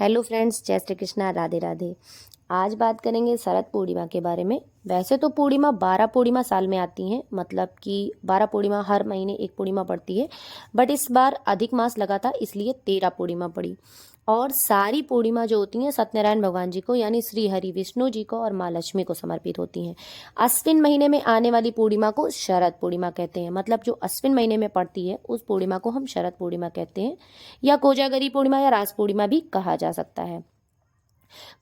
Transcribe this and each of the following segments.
Hello friends, जय श्री कृष्णा, राधे राधे। आज बात करेंगे शरद पूर्णिमा के बारे में। वैसे तो पूर्णिमा 12 पूर्णिमा साल में आती हैं, मतलब कि 12 पूर्णिमा हर महीने एक पूर्णिमा पड़ती है। बट इस बार अधिक मास लगा था, इसलिए 13 पूर्णिमा पड़ी। और सारी पूर्णिमा जो होती हैं सत्यनारायण भगवान जी को यानी श्री हरि विष्णु जी को और माँ लक्ष्मी को समर्पित होती हैं। अश्विन महीने में आने वाली पूर्णिमा को शरद पूर्णिमा कहते हैं, मतलब जो अश्विन महीने में पड़ती है उस पूर्णिमा को हम शरद पूर्णिमा कहते हैं, या कोजागरी पूर्णिमा या रास पूर्णिमा भी कहा जा सकता है।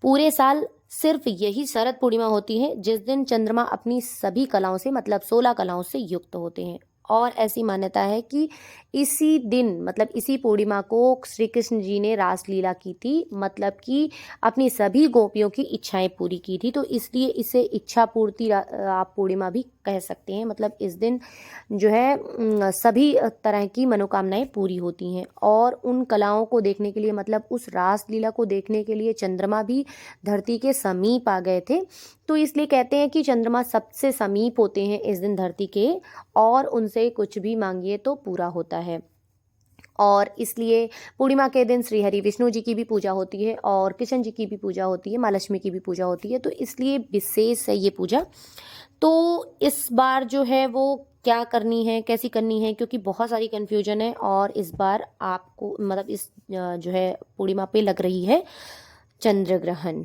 पूरे साल सिर्फ यही शरद पूर्णिमा होती है जिस दिन चंद्रमा अपनी सभी कलाओं से, मतलब 16 कलाओं से युक्त होते हैं। और ऐसी मान्यता है कि इसी दिन, मतलब इसी पूर्णिमा को श्री कृष्ण जी ने रासलीला की थी, मतलब कि अपनी सभी गोपियों की इच्छाएं पूरी की थी। तो इसलिए इसे इच्छा पूर्ति आप पूर्णिमा भी कह सकते हैं। मतलब इस दिन जो है सभी तरह की मनोकामनाएं पूरी होती हैं। और उन कलाओं को देखने के लिए, मतलब उस रासलीला को देखने के लिए चंद्रमा भी धरती के समीप आ गए थे। तो इसलिए कहते हैं कि चंद्रमा सबसे समीप होते हैं इस दिन धरती के, और उनसे कुछ भी मांगिए तो पूरा होता है। और इसलिए पूर्णिमा के दिन श्री हरि विष्णु जी की भी पूजा होती है और कृष्ण जी की भी पूजा होती है, माँ लक्ष्मी की भी पूजा होती है। तो इसलिए विशेष है ये पूजा। तो इस बार जो है वो क्या करनी है, कैसी करनी है, क्योंकि बहुत सारी कन्फ्यूजन है। और इस बार आपको, मतलब इस जो है पूर्णिमा पे लग रही है चंद्र ग्रहण।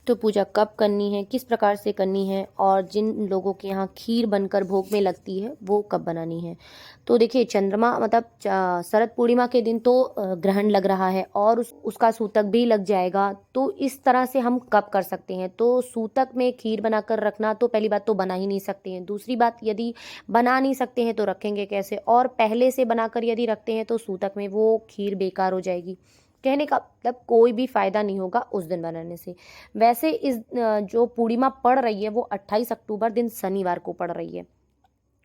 तो पूजा कब करनी है, किस प्रकार से करनी है, और जिन लोगों के यहाँ खीर बनकर भोग में लगती है वो कब बनानी है। तो देखिए, चंद्रमा मतलब शरद पूर्णिमा के दिन तो ग्रहण लग रहा है और उसका सूतक भी लग जाएगा। तो इस तरह से हम कब कर सकते हैं। तो सूतक में खीर बनाकर रखना, तो पहली बात तो बना ही नहीं सकते हैं। दूसरी बात, यदि बना नहीं सकते हैं तो रखेंगे कैसे, और पहले से बनाकर यदि रखते हैं तो सूतक में वो खीर बेकार हो जाएगी। कहने का मतलब कोई भी फायदा नहीं होगा उस दिन बनाने से। वैसे इस जो पूर्णिमा पड़ रही है वो 28 अक्टूबर दिन शनिवार को पड़ रही है।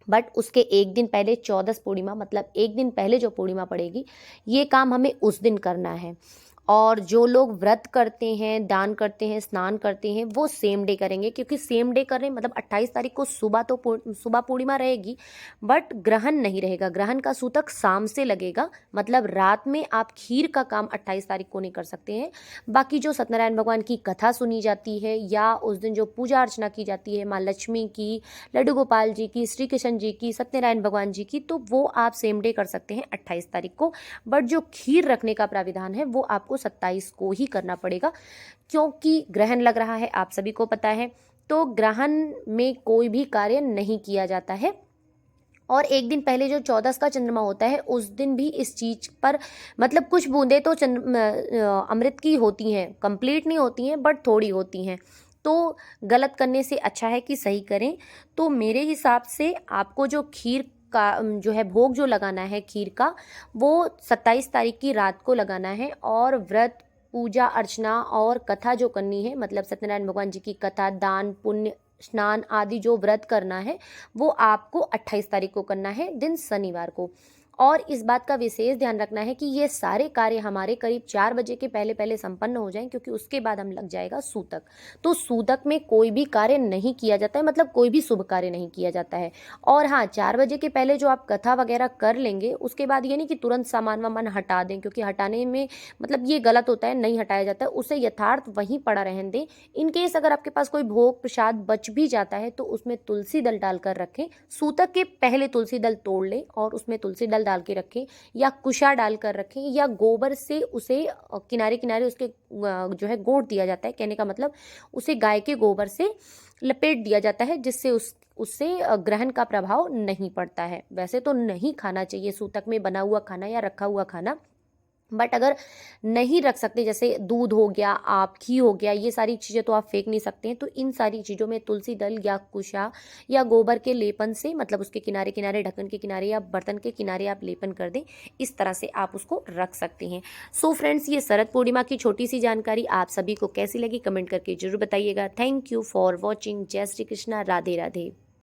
बट उसके एक दिन पहले 14 पूर्णिमा, मतलब एक दिन पहले जो पूर्णिमा पड़ेगी, ये काम हमें उस दिन करना है। और जो लोग व्रत करते हैं, दान करते हैं, स्नान करते हैं, वो सेम डे करेंगे, क्योंकि सेम डे करें मतलब 28 तारीख को सुबह तो सुबह पूर्णिमा रहेगी, बट ग्रहण नहीं रहेगा। ग्रहण का सूतक शाम से लगेगा, मतलब रात में आप खीर का काम 28 तारीख को नहीं कर सकते हैं। बाकी जो सत्यनारायण भगवान की कथा सुनी जाती है या उस दिन जो पूजा अर्चना की जाती है माँ लक्ष्मी की, लड्डू गोपाल जी की, श्री कृष्ण जी की, सत्यनारायण भगवान जी की, तो वो आप सेम डे कर सकते हैं 28 तारीख को। बट जो खीर रखने का प्राविधान है वो आपको 27 को ही करना पड़ेगा, क्योंकि ग्रहण लग रहा है, आप सभी को पता है। तो ग्रहण में कोई भी कार्य नहीं किया जाता है। और एक दिन पहले जो 14 का चंद्रमा होता है उस दिन भी इस चीज पर, मतलब कुछ बूंदें तो अमृत की होती हैं, कंप्लीट नहीं होती हैं बट थोड़ी होती हैं। तो गलत करने से अच्छा है कि सही करें। तो मेरे हिसाब से आपको जो खीर का जो है भोग जो लगाना है खीर का, वो 27 तारीख की रात को लगाना है। और व्रत, पूजा अर्चना और कथा जो करनी है, मतलब सत्यनारायण भगवान जी की कथा, दान पुण्य, स्नान आदि जो व्रत करना है वो आपको 28 तारीख को करना है, दिन शनिवार को। और इस बात का विशेष ध्यान रखना है कि ये सारे कार्य हमारे करीब 4 बजे के पहले पहले संपन्न हो जाएं, क्योंकि उसके बाद हम लग जाएगा सूतक। तो सूतक में कोई भी कार्य नहीं किया जाता है, मतलब कोई भी शुभ कार्य नहीं किया जाता है। और हाँ, 4 बजे के पहले जो आप कथा वगैरह कर लेंगे, उसके बाद ये नहीं कि तुरंत सामान वामान हटा दें, क्योंकि हटाने में मतलब ये गलत होता है, नहीं हटाया जाता है, उसे यथार्थ वहीं पड़ा रहने दें। इनकेस अगर आपके पास कोई भोग प्रसाद बच भी जाता है तो उसमें तुलसी दल डालकर रखें। सूतक के पहले तुलसी दल तोड़ लें और उसमें तुलसी दल डाल के रखें, या कुशा डालकर रखें, या गोबर से उसे किनारे किनारे उसके जो है गोड़ दिया जाता है। कहने का मतलब उसे गाय के गोबर से लपेट दिया जाता है, जिससे उससे ग्रहण का प्रभाव नहीं पड़ता है। वैसे तो नहीं खाना चाहिए सूतक में बना हुआ खाना या रखा हुआ खाना, बट अगर नहीं रख सकते, जैसे दूध हो गया, आप घी हो गया, ये सारी चीज़ें तो आप फेंक नहीं सकते हैं। तो इन सारी चीज़ों में तुलसी दल या कुशा या गोबर के लेपन से, मतलब उसके किनारे किनारे, ढक्कन के किनारे या बर्तन के किनारे आप लेपन कर दें, इस तरह से आप उसको रख सकते हैं। सो फ्रेंड्स, ये शरद पूर्णिमा की छोटी सी जानकारी आप सभी को कैसी लगी कमेंट करके जरूर बताइएगा। Thank you for watching. जय श्री कृष्णा, राधे राधे।